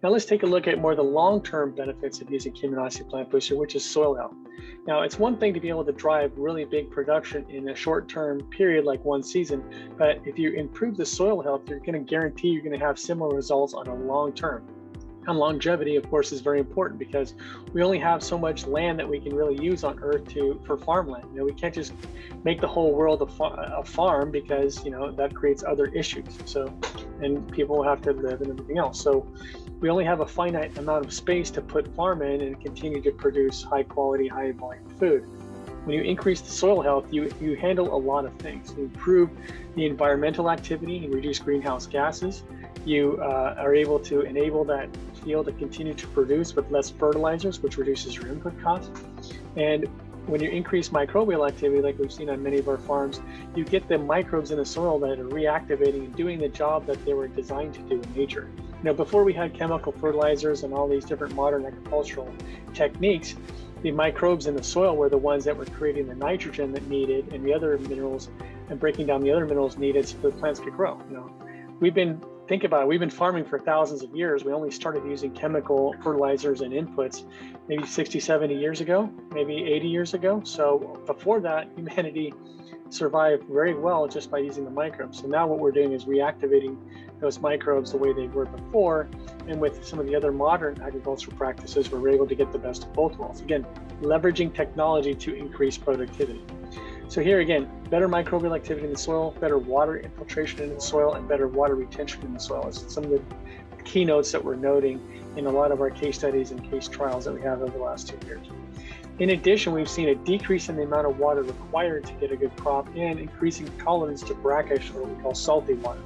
Now let's take a look at more of the long-term benefits of using Kyminasi Plant Booster, which is soil health. Now, it's one thing to be able to drive really big production in a short-term period like one season, but if you improve the soil health, you're going to guarantee you're going to have similar results on a long term. And longevity, of course, is very important because we only have so much land that we can really use on Earth for farmland. We can't just make the whole world a farm because that creates other issues. So, and people have to live and everything else. So, we only have a finite amount of space to put farm in and continue to produce high quality, high volume food. When you increase the soil health, you handle a lot of things. You improve the environmental activity, you reduce greenhouse gases. You are able to enable that field to continue to produce with less fertilizers, which reduces your input costs. And when you increase microbial activity, like we've seen on many of our farms, you get the microbes in the soil that are reactivating and doing the job that they were designed to do in nature. Before we had chemical fertilizers and all these different modern agricultural techniques, the microbes in the soil were the ones that were creating the nitrogen that needed and the other minerals and breaking down the other minerals needed so the plants could grow. Think about it, we've been farming for thousands of years. We only started using chemical fertilizers and inputs maybe 60, 70 years ago, maybe 80 years ago. So before that, humanity survived very well just by using the microbes. So now what we're doing is reactivating those microbes the way they were before. And with some of the other modern agricultural practices, we're able to get the best of both worlds. Again, leveraging technology to increase productivity. So here again, better microbial activity in the soil, better water infiltration in the soil, and better water retention in the soil. It's some of the keynotes that we're noting in a lot of our case studies and case trials that we have over the last 2 years. In addition, we've seen a decrease in the amount of water required to get a good crop and increasing tolerance to brackish, or what we call salty water.